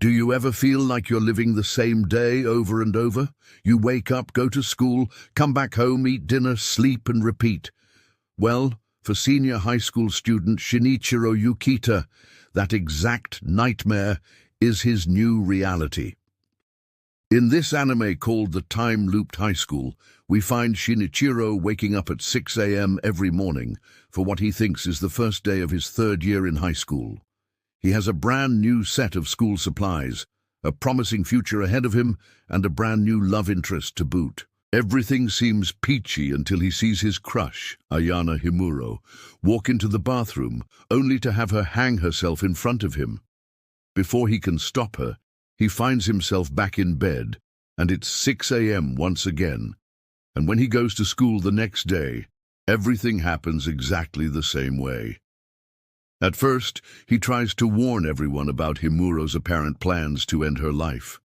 Do you ever feel like you're living the same day over and over? You wake up, go to school, come back home, eat dinner, sleep and repeat. Well, for senior high school student Shinichiro Yukita, that exact nightmare is his new reality. In this anime called The Time-Looped High School, we find Shinichiro waking up at 6 a.m. every morning for what he thinks is the first day of his third year in high school. He has a brand new set of school supplies, a promising future ahead of him, and a brand new love interest to boot. Everything seems peachy until he sees his crush, Ayana Himuro, walk into the bathroom, only to have her hang herself in front of him. Before he can stop her, he finds himself back in bed, and it's 6 a.m. once again. And when he goes to school the next day, everything happens exactly the same way. At first, he tries to warn everyone about Himuro's apparent plans to end her life.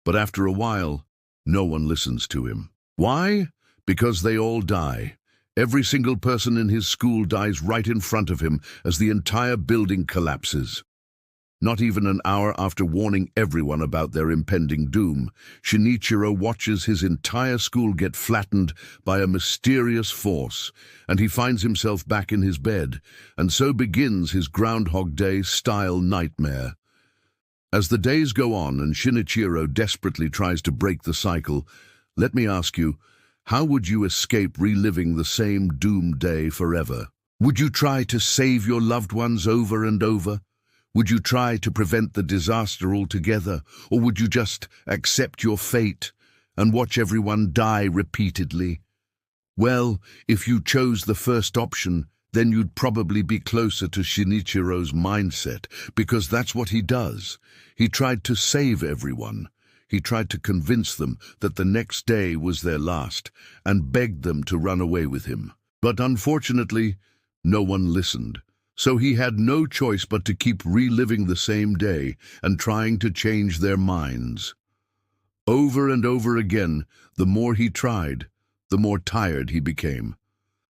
But after a while, no one listens to him. Why? Because they all die. Every single person in his school dies right in front of him as the entire building collapses. Not even an hour after warning everyone about their impending doom, Shinichiro watches his entire school get flattened by a mysterious force, and he finds himself back in his bed, and so begins his Groundhog Day-style nightmare. As the days go on and Shinichiro desperately tries to break the cycle, let me ask you, how would you escape reliving the same doomed day forever? Would you try to save your loved ones over and over? Would you try to prevent the disaster altogether, or would you just accept your fate and watch everyone die repeatedly? Well, if you chose the first option, then you'd probably be closer to Shinichiro's mindset, because that's what he does. He tried to save everyone. He tried to convince them that the next day was their last, and begged them to run away with him. But unfortunately, no one listened. So he had no choice but to keep reliving the same day and trying to change their minds. Over and over again, the more he tried, the more tired he became.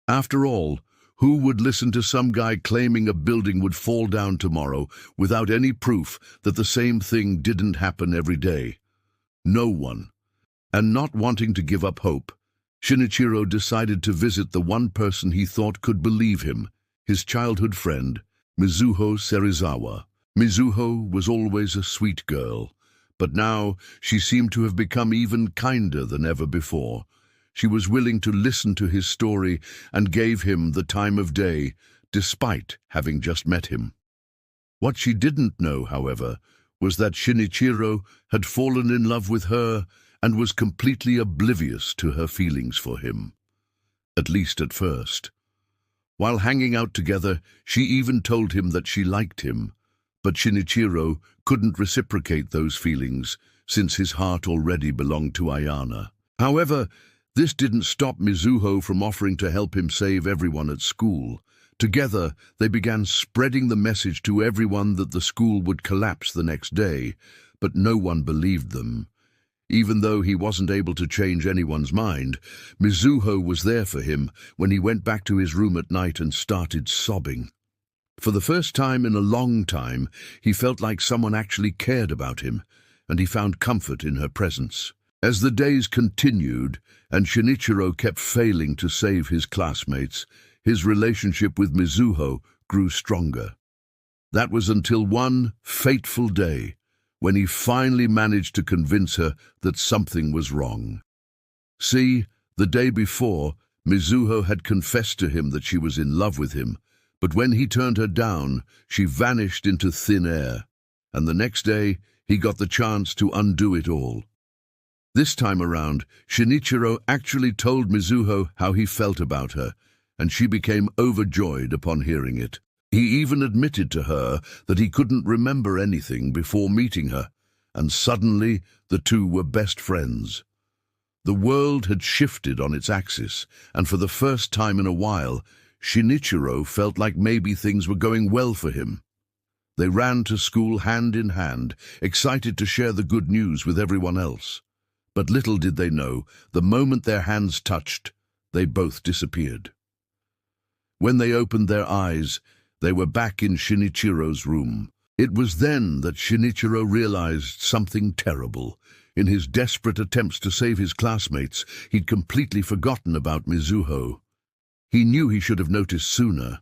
After all, who would listen to some guy claiming a building would fall down tomorrow without any proof that the same thing didn't happen every day? No one. And not wanting to give up hope, Shinichiro decided to visit the one person he thought could believe him, his childhood friend, Mizuho Serizawa. Mizuho was always a sweet girl, but now she seemed to have become even kinder than ever before. She was willing to listen to his story and gave him the time of day, despite having just met him. What she didn't know, however, was that Shinichiro had fallen in love with her and was completely oblivious to her feelings for him. At least at first. While hanging out together, she even told him that she liked him, but Shinichiro couldn't reciprocate those feelings since his heart already belonged to Ayana. However, this didn't stop Mizuho from offering to help him save everyone at school. Together, they began spreading the message to everyone that the school would collapse the next day, but no one believed them. Even though he wasn't able to change anyone's mind, Mizuho was there for him when he went back to his room at night and started sobbing. For the first time in a long time, he felt like someone actually cared about him, and he found comfort in her presence. As the days continued, and Shinichiro kept failing to save his classmates, his relationship with Mizuho grew stronger. That was until one fateful day, when he finally managed to convince her that something was wrong. See, the day before, Mizuho had confessed to him that she was in love with him, but when he turned her down, she vanished into thin air, and the next day, he got the chance to undo it all. This time around, Shinichiro actually told Mizuho how he felt about her, and she became overjoyed upon hearing it. He even admitted to her that he couldn't remember anything before meeting her, and suddenly the two were best friends. The world had shifted on its axis, and for the first time in a while, Shinichiro felt like maybe things were going well for him. They ran to school hand in hand, excited to share the good news with everyone else. But little did they know, the moment their hands touched, they both disappeared. When they opened their eyes, they were back in Shinichiro's room, It was then that Shinichiro realized something terrible. In his desperate attempts to save his classmates, he'd completely forgotten about Mizuho. He knew he should have noticed sooner.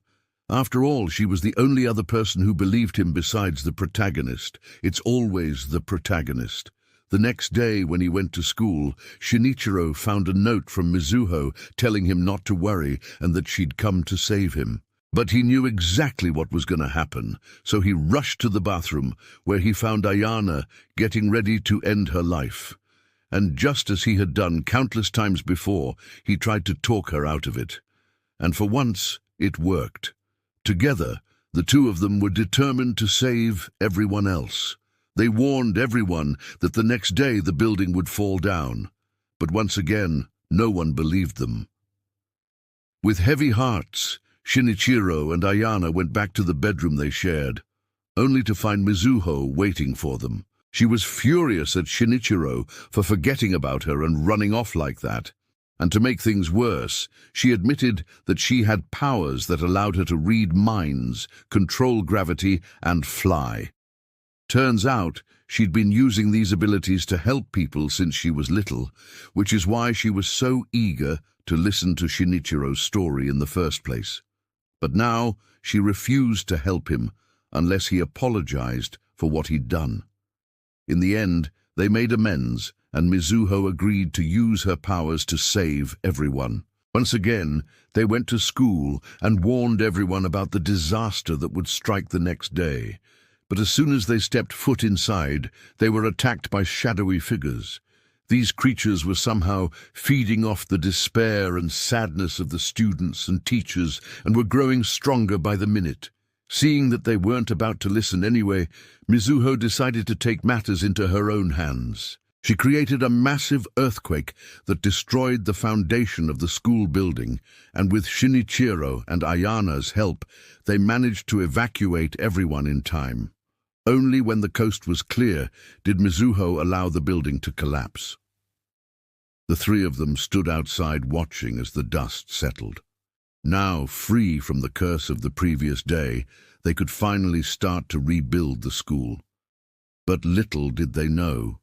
After all, she was the only other person who believed him besides the protagonist. It's always the protagonist. The next day, when he went to school, Shinichiro found a note from Mizuho telling him not to worry and that she'd come to save him. But he knew exactly what was going to happen, so he rushed to the bathroom, where he found Ayana getting ready to end her life. And just as he had done countless times before, he tried to talk her out of it. And for once, it worked. Together, the two of them were determined to save everyone else. They warned everyone that the next day the building would fall down. But once again, no one believed them. With heavy hearts, Shinichiro and Ayana went back to the bedroom they shared, only to find Mizuho waiting for them. She was furious at Shinichiro for forgetting about her and running off like that. And to make things worse, she admitted that she had powers that allowed her to read minds, control gravity, and fly. Turns out, she'd been using these abilities to help people since she was little, which is why she was so eager to listen to Shinichiro's story in the first place. But now she refused to help him unless he apologized for what he'd done. In the end, they made amends, and Mizuho agreed to use her powers to save everyone. Once again, they went to school and warned everyone about the disaster that would strike the next day. But as soon as they stepped foot inside, they were attacked by shadowy figures. These creatures were somehow feeding off the despair and sadness of the students and teachers and were growing stronger by the minute. Seeing that they weren't about to listen anyway, Mizuho decided to take matters into her own hands. She created a massive earthquake that destroyed the foundation of the school building, and with Shinichiro and Ayana's help, they managed to evacuate everyone in time. Only when the coast was clear did Mizuho allow the building to collapse. The three of them stood outside watching as the dust settled. Now, free from the curse of the previous day, they could finally start to rebuild the school. But little did they know,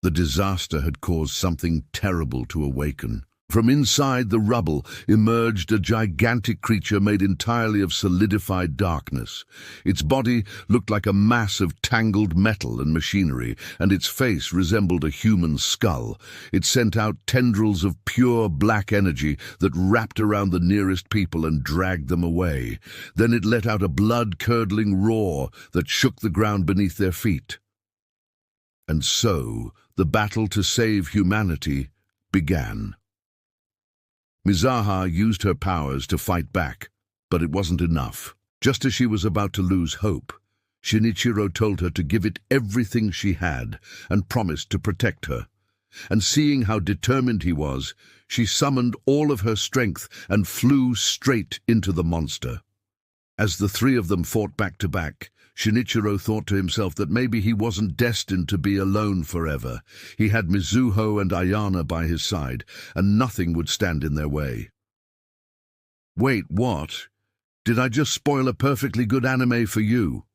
the disaster had caused something terrible to awaken. From inside the rubble emerged a gigantic creature made entirely of solidified darkness. Its body looked like a mass of tangled metal and machinery, and its face resembled a human skull. It sent out tendrils of pure black energy that wrapped around the nearest people and dragged them away. Then it let out a blood-curdling roar that shook the ground beneath their feet. And so, the battle to save humanity began. Mizuho used her powers to fight back, but it wasn't enough. Just as she was about to lose hope, Shinichiro told her to give it everything she had and promised to protect her. And seeing how determined he was, she summoned all of her strength and flew straight into the monster. As the three of them fought back to back, Shinichiro thought to himself that maybe he wasn't destined to be alone forever. He had Mizuho and Ayana by his side, and nothing would stand in their way. Wait, what? Did I just spoil a perfectly good anime for you?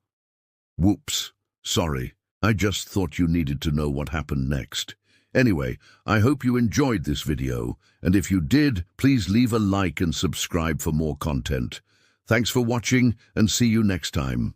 Whoops, sorry. I just thought you needed to know what happened next. Anyway, I hope you enjoyed this video, and if you did, please leave a like and subscribe for more content. Thanks for watching, and see you next time.